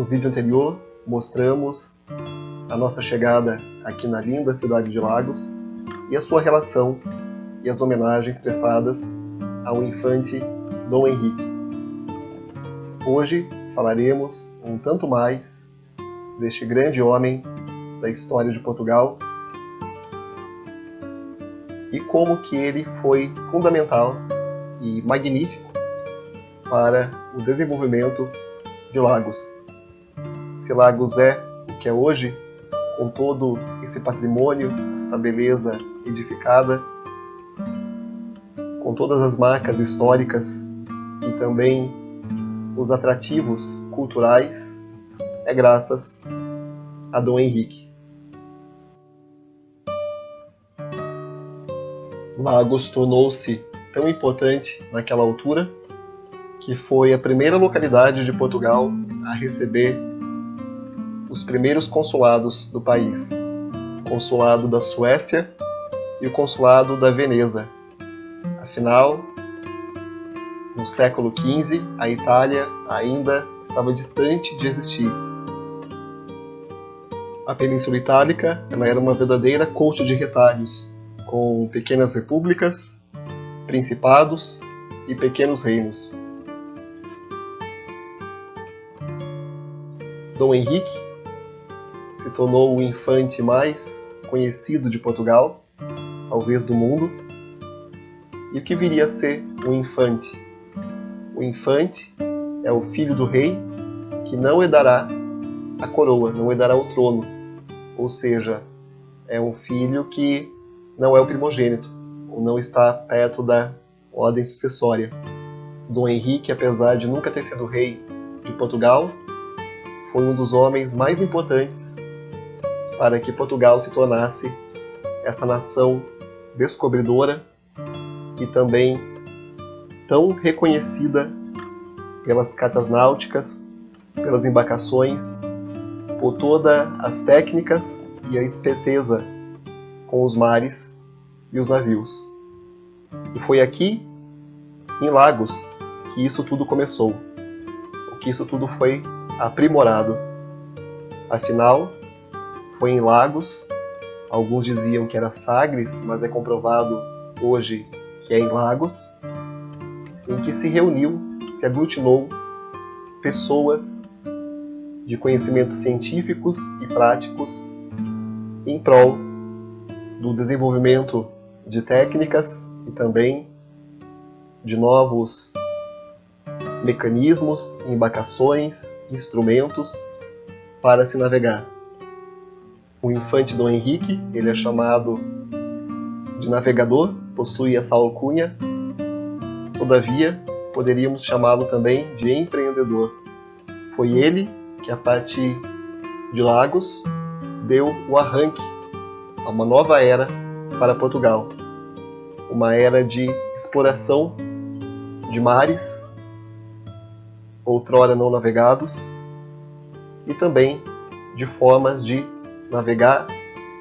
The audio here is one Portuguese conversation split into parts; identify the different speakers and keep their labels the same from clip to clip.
Speaker 1: vídeo anterior, mostramos a nossa chegada aqui na linda cidade de Lagos e a sua relação e as homenagens prestadas ao infante Dom Henrique. Hoje falaremos um tanto mais deste grande homem da história de Portugal e como que ele foi fundamental e magnífico para o desenvolvimento de Lagos. Se Lagos é o que é hoje, com todo esse patrimônio, essa beleza edificada, com todas as marcas históricas e também os atrativos culturais, é graças a Dom Henrique. Lagos tornou-se tão importante naquela altura que foi a primeira localidade de Portugal a receber os primeiros consulados do país, o consulado da Suécia e o consulado da Veneza. Afinal, no século XV, a Itália ainda estava distante de existir. A Península Itálica ela era uma verdadeira corte de retalhos, com pequenas repúblicas, principados e pequenos reinos. Dom Henrique se tornou o infante mais conhecido de Portugal, talvez do mundo. E o que viria a ser um infante? O infante é o filho do rei que não herdará a coroa, não herdará o trono. Ou seja, é um filho que não é o primogênito, ou não está perto da ordem sucessória. Dom Henrique, apesar de nunca ter sido rei de Portugal, foi um dos homens mais importantes para que Portugal se tornasse essa nação descobridora e também tão reconhecida pelas cartas náuticas, pelas embarcações, por todas as técnicas e a esperteza com os mares e os navios. E foi aqui, em Lagos, que isso tudo começou, que isso tudo foi aprimorado. Afinal, foi em Lagos, alguns diziam que era Sagres, mas é comprovado hoje que é em Lagos, em que se reuniu, se aglutinou pessoas de conhecimentos científicos e práticos em prol do desenvolvimento de técnicas e também de novos mecanismos, embarcações, instrumentos para se navegar. O infante Dom Henrique, ele é chamado de navegador, possui essa alcunha. Todavia, poderíamos chamá-lo também de empreendedor. Foi ele que, a partir de Lagos, deu o arranque a uma nova era para Portugal. Uma era de exploração de mares, outrora não navegados, e também de formas de navegar,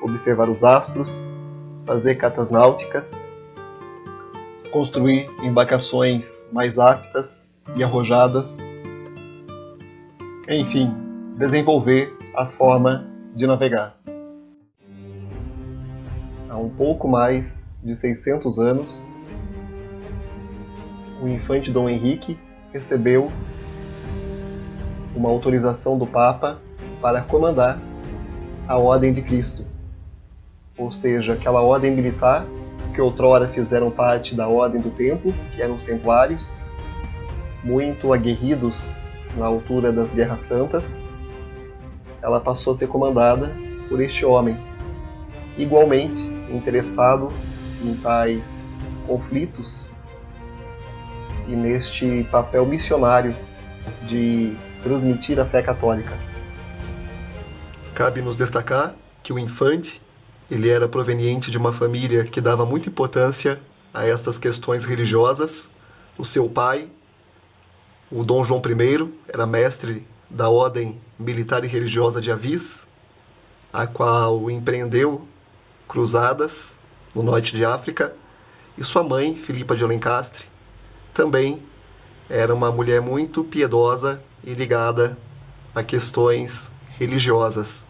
Speaker 1: observar os astros, fazer cartas náuticas, construir embarcações mais aptas e arrojadas, enfim, desenvolver a forma de navegar. Há um pouco mais de 600 anos, o infante Dom Henrique recebeu uma autorização do Papa para comandar a Ordem de Cristo, ou seja, aquela ordem militar que outrora fizeram parte da Ordem do Templo, que eram os templários, muito aguerridos na altura das Guerras Santas. Ela passou a ser comandada por este homem, igualmente interessado em tais conflitos e neste papel missionário de transmitir a fé católica. Cabe-nos destacar que o infante ele era proveniente de uma família que dava muita importância a estas questões religiosas. O seu pai, o Dom João I, era mestre da Ordem Militar e Religiosa de Avis, a qual empreendeu cruzadas no norte de África, e sua mãe, Filipa de Alencastre, também era uma mulher muito piedosa e ligada a questões religiosas.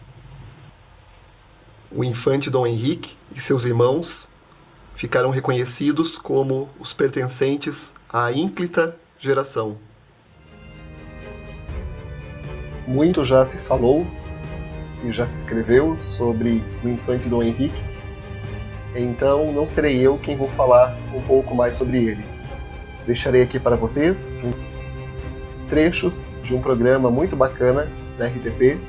Speaker 1: O infante Dom Henrique e seus irmãos ficaram reconhecidos como os pertencentes à ínclita geração. Muito já se falou e já se escreveu sobre o infante Dom Henrique, então não serei eu quem vou falar um pouco mais sobre ele. Deixarei aqui para vocês trechos de um programa muito bacana da RTP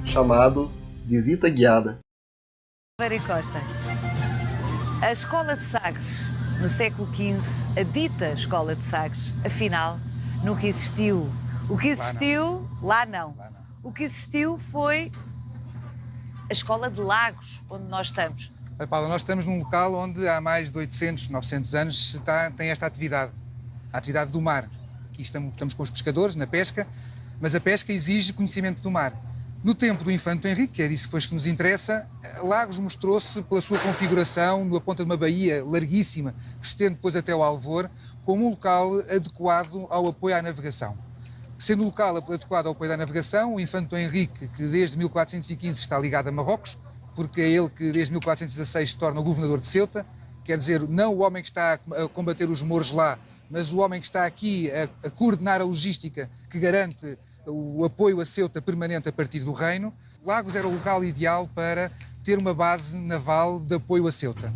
Speaker 1: chamado Visita Guiada.
Speaker 2: Vera Costa. A Escola de Sagres, no século XV, a dita Escola de Sagres, afinal, nunca existiu. O que existiu, lá não. O que existiu foi a Escola de Lagos, onde nós estamos.
Speaker 3: Paula, nós estamos num local onde há mais de 800, 900 anos tem esta atividade, a atividade do mar. Aqui estamos com os pescadores na pesca, mas a pesca exige conhecimento do mar. No tempo do infante Dom Henrique, que é disso depois que nos interessa, Lagos mostrou-se pela sua configuração, na ponta de uma baía larguíssima, que se estende depois até ao Alvor, como um local adequado ao apoio à navegação. Sendo um local adequado ao apoio à navegação, o infante Dom Henrique, que desde 1415 está ligado a Marrocos, porque é ele que desde 1416 se torna o governador de Ceuta, quer dizer, não o homem que está a combater os mouros lá, mas o homem que está aqui a coordenar a logística que garante o apoio a Ceuta permanente a partir do reino. Lagos era o local ideal para ter uma base naval de apoio a Ceuta.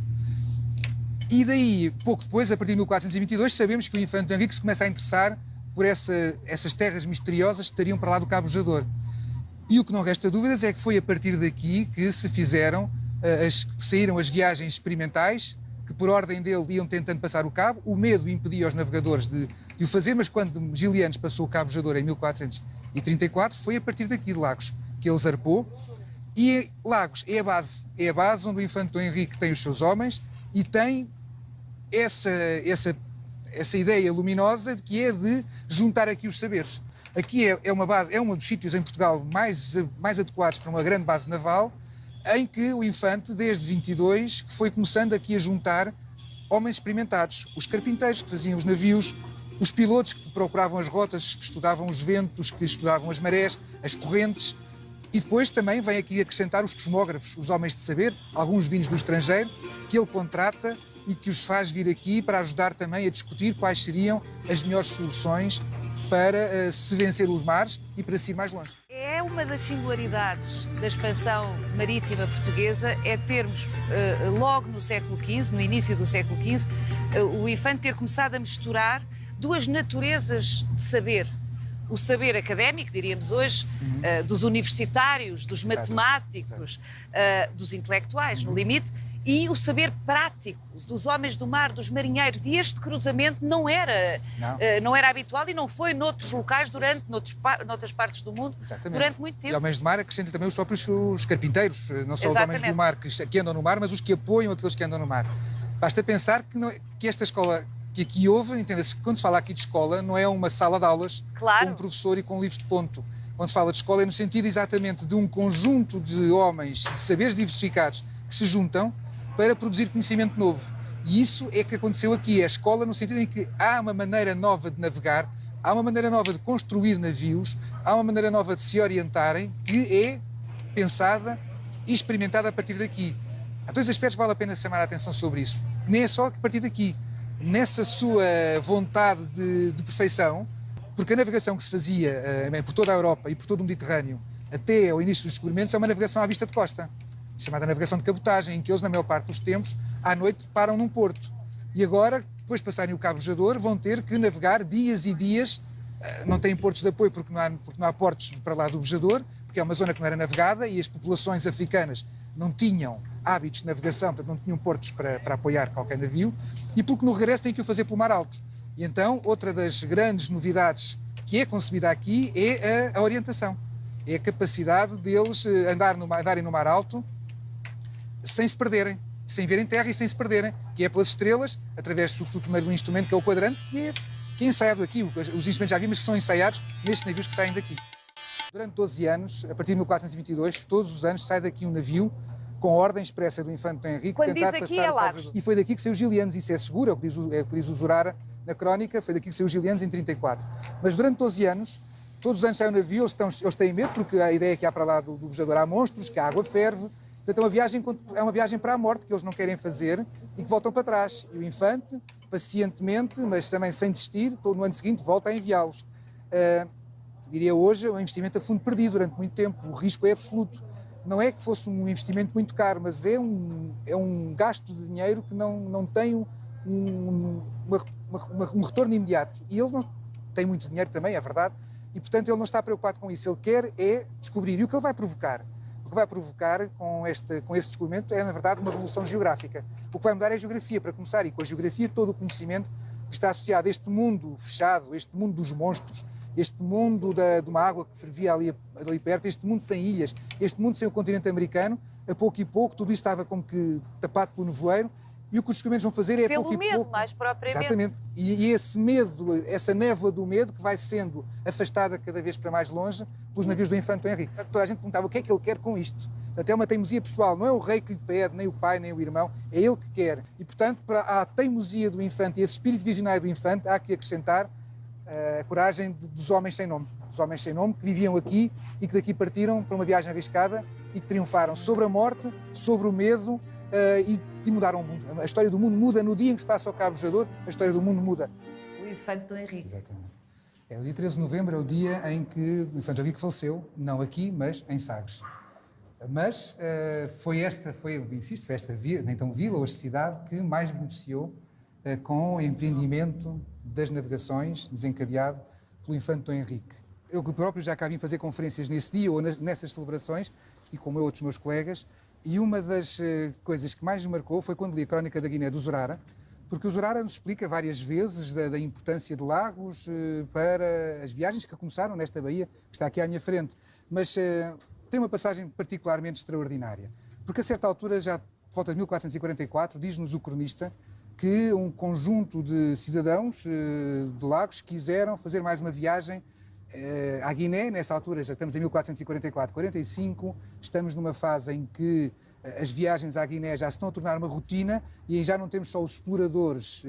Speaker 3: E daí, pouco depois, a partir de 1422, sabemos que o infante Dom Henrique se começa a interessar por essas terras misteriosas que estariam para lá do Cabo Bojador. E o que não resta dúvidas é que foi a partir daqui que se fizeram, saíram as viagens experimentais, que por ordem dele iam tentando passar o cabo. O medo impedia os navegadores de o fazer, mas quando Gilianos passou o Cabo Bojador em 1434, foi a partir daqui de Lagos que ele zarpou. E Lagos é a base onde o infante Dom Henrique tem os seus homens e tem essa ideia luminosa de que é de juntar aqui os saberes. Aqui é uma base, é um dos sítios em Portugal mais adequados para uma grande base naval, em que o infante, desde 22, foi começando aqui a juntar homens experimentados, os carpinteiros que faziam os navios, os pilotos que procuravam as rotas, que estudavam os ventos, que estudavam as marés, as correntes, e depois também vem aqui acrescentar os cosmógrafos, os homens de saber, alguns vindos do estrangeiro, que ele contrata e que os faz vir aqui para ajudar também a discutir quais seriam as melhores soluções para se vencer os mares e para se ir mais longe.
Speaker 2: É uma das singularidades da expansão marítima portuguesa, é termos, logo no século XV, no início do século XV, o infante ter começado a misturar duas naturezas de saber. O saber académico, diríamos hoje, dos universitários, dos matemáticos, dos intelectuais, no limite, e o saber prático dos homens do mar, dos marinheiros. E este cruzamento não era habitual e não foi noutros locais, noutras partes do mundo, durante muito tempo.
Speaker 3: E homens do mar acrescenta também os próprios os carpinteiros, não só os homens do mar que andam no mar, mas os que apoiam aqueles que andam no mar. Basta pensar que esta escola que aqui houve, entenda-se, quando se fala aqui de escola, não é uma sala de aulas com um professor e com livros de ponto. Quando se fala de escola é no sentido exatamente de um conjunto de homens, de saberes diversificados, que se juntam para produzir conhecimento novo. E isso é que aconteceu aqui, a escola no sentido em que há uma maneira nova de navegar, há uma maneira nova de construir navios, há uma maneira nova de se orientarem, que é pensada e experimentada a partir daqui. Há dois aspectos que vale a pena chamar a atenção sobre isso. Nem é só a partir daqui. Nessa sua vontade de perfeição, porque a navegação que se fazia por toda a Europa e por todo o Mediterrâneo até ao início dos descobrimentos é uma navegação à vista de costa, chamada navegação de cabotagem, em que eles, na maior parte dos tempos, à noite param num porto. E agora, depois de passarem o Cabo Bojador, vão ter que navegar dias e dias. Não têm portos de apoio porque não há portos para lá do Bojador, porque é uma zona que não era navegada e as populações africanas não tinham hábitos de navegação, portanto não tinham portos para apoiar qualquer navio, e porque no regresso têm que o fazer pelo mar alto. E então, outra das grandes novidades que é concebida aqui é a orientação. É a capacidade deles andarem no mar alto sem se perderem, sem verem terra e sem se perderem, que é pelas estrelas, através do primeiro instrumento, que é o quadrante, que é ensaiado aqui. Os instrumentos já vimos que são ensaiados nestes navios que saem daqui. Durante 12 anos, a partir de 1422, todos os anos sai daqui um navio com ordem expressa do infante Dom Henrique
Speaker 2: quando
Speaker 3: tentar
Speaker 2: diz aqui
Speaker 3: passar
Speaker 2: é
Speaker 3: o Cabo Bojador. E foi daqui que saiu Gilianos, isso é seguro, é o que diz o Zurara na crónica, foi daqui que saiu Gilianos em 34. Mas durante 12 anos, Todos os anos saem no navio, eles têm medo, porque a ideia é que há para lá do bujador há monstros, que a água ferve. Portanto, é uma viagem para a morte que eles não querem fazer e que voltam para trás. E o infante, pacientemente, mas também sem desistir, no ano seguinte volta a enviá-los. Diria hoje, é um investimento a fundo perdido durante muito tempo. O risco é absoluto. Não é que fosse um investimento muito caro, mas é um gasto de dinheiro que não tem um retorno imediato. E ele não tem muito dinheiro também, é verdade, e portanto ele não está preocupado com isso. Ele quer é descobrir. E o que ele vai provocar? O que vai provocar com esse descobrimento é, na verdade, uma revolução geográfica. O que vai mudar é a geografia, para começar, e com a geografia todo o conhecimento que está associado a este mundo fechado, este mundo dos monstros, este mundo de uma água que fervia ali perto, este mundo sem ilhas, este mundo sem o continente americano, a pouco e pouco, tudo isso estava como que tapado pelo nevoeiro, e o que os descobrimentos vão fazer é
Speaker 2: pelo
Speaker 3: pouco e
Speaker 2: medo,
Speaker 3: pouco...
Speaker 2: mais propriamente.
Speaker 3: Exatamente. E esse medo, essa névoa do medo que vai sendo afastada cada vez para mais longe pelos navios do Infante Dom Henrique. Toda a gente perguntava o que é que ele quer com isto. Até uma teimosia pessoal. Não é o rei que lhe pede, nem o pai, nem o irmão. É ele que quer. E, portanto, para a teimosia do Infante e esse espírito visionário do Infante, há que acrescentar a coragem dos homens sem nome. Dos homens sem nome que viviam aqui e que daqui partiram para uma viagem arriscada e que triunfaram sobre a morte, sobre o medo, e mudaram o mundo. A história do mundo muda no dia em que se passa ao Cabo Bujador, a história do mundo muda.
Speaker 2: O Infante Dom Henrique.
Speaker 3: Exatamente. O dia 13 de novembro é o dia em que o Infante Dom Henrique faleceu, não aqui, mas em Sagres. Mas foi esta então vila, hoje cidade, que mais beneficiou com o empreendimento das navegações desencadeado pelo Infante Dom Henrique. Eu próprio já cá vim fazer conferências nesse dia ou nessas celebrações, e como eu outros meus colegas, e uma das coisas que mais me marcou foi quando li a Crónica da Guiné do Zurara, porque o Zurara nos explica várias vezes da importância de Lagos para as viagens que começaram nesta baía, que está aqui à minha frente. Mas tem uma passagem particularmente extraordinária, porque a certa altura, já por volta de 1444, diz-nos o cronista que um conjunto de cidadãos de Lagos quiseram fazer mais uma viagem à Guiné. Nessa altura, já estamos em 1444, 45, estamos numa fase em que as viagens à Guiné já se estão a tornar uma rotina e aí já não temos só os exploradores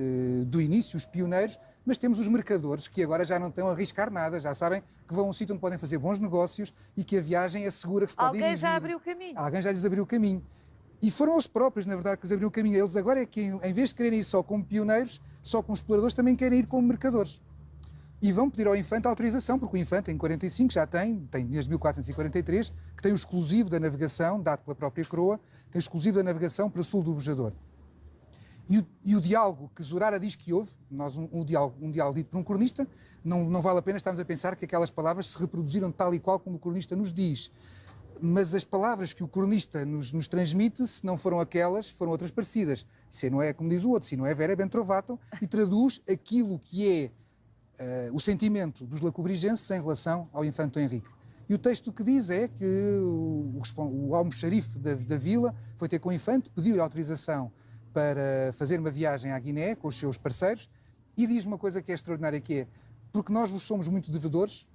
Speaker 3: do início, os pioneiros, mas temos os mercadores que agora já não estão a arriscar nada, já sabem que vão a um sítio onde podem fazer bons negócios e que a viagem é segura, que se pode ir.
Speaker 2: Alguém já abriu o caminho.
Speaker 3: Alguém já lhes abriu o caminho. E foram eles próprios, na verdade, que lhes abriram o caminho. Eles agora é que, em vez de quererem ir só como pioneiros, só como exploradores, também querem ir como mercadores. E vão pedir ao Infante autorização, porque o Infante, em 45, já tem desde 1443, que tem o exclusivo da navegação, dado pela própria coroa, tem o exclusivo da navegação para o sul do Bujador. E o diálogo que Zurara diz que houve, um diálogo dito por um cronista, não vale a pena estarmos a pensar que aquelas palavras se reproduziram tal e qual como o cronista nos diz. Mas as palavras que o cronista nos transmite, se não foram aquelas, foram outras parecidas. Se não é, como diz o outro, se não é vera, é ben trovato, e traduz aquilo que é o sentimento dos lacobrigenses em relação ao Infante Dom Henrique. E o texto que diz é que o almoxarife da vila foi ter com o Infante, pediu-lhe autorização para fazer uma viagem à Guiné com os seus parceiros e diz uma coisa que é extraordinária, que é porque nós vos somos muito devedores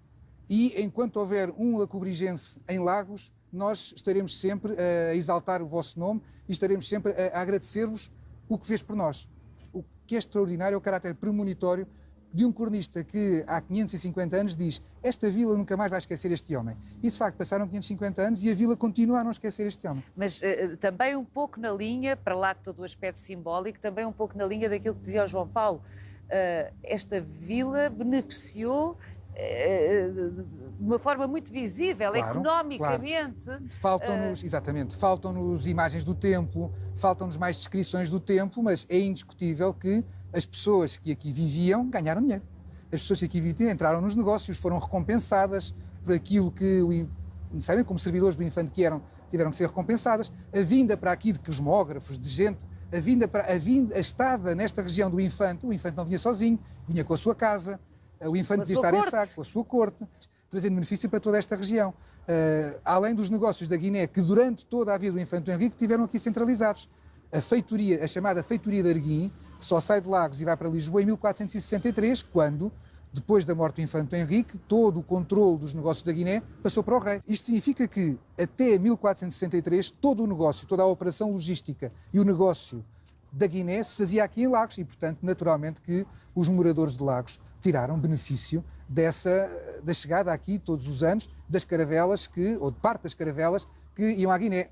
Speaker 3: e enquanto houver um lacobrigense em Lagos, nós estaremos sempre a exaltar o vosso nome e estaremos sempre a agradecer-vos o que fez por nós. O que é extraordinário é o caráter premonitório de um cronista que há 550 anos diz: esta vila nunca mais vai esquecer este homem. E de facto passaram 550 anos e a vila continua a não esquecer este homem.
Speaker 2: Mas também um pouco na linha, para lá de todo o aspecto simbólico, também um pouco na linha daquilo que dizia o João Paulo. Esta vila beneficiou de uma forma muito visível, claro, economicamente. Claro.
Speaker 3: Faltam-nos, exatamente, faltam-nos imagens do templo, faltam-nos mais descrições do templo, mas é indiscutível que as pessoas que aqui viviam ganharam dinheiro. As pessoas que aqui viviam entraram nos negócios, foram recompensadas por aquilo que, sabem, como servidores do Infante que eram, tiveram que ser recompensadas. A vinda para aqui de cosmógrafos, de gente, a estada nesta região do Infante, o Infante não vinha sozinho, vinha com a sua casa. O Infante devia estar em Sagres, com a sua corte, trazendo benefício para toda esta região. Além dos negócios da Guiné, que durante toda a vida do Infante Dom Henrique tiveram aqui centralizados. A chamada feitoria de Arguim, que só sai de Lagos e vai para Lisboa em 1463, quando, depois da morte do Infante Dom Henrique, todo o controle dos negócios da Guiné passou para o rei. Isto significa que, até 1463, todo o negócio, toda a operação logística e o negócio da Guiné se fazia aqui em Lagos e, portanto, naturalmente que os moradores de Lagos tiraram benefício da chegada aqui todos os anos das caravelas ou de parte das caravelas que iam à Guiné.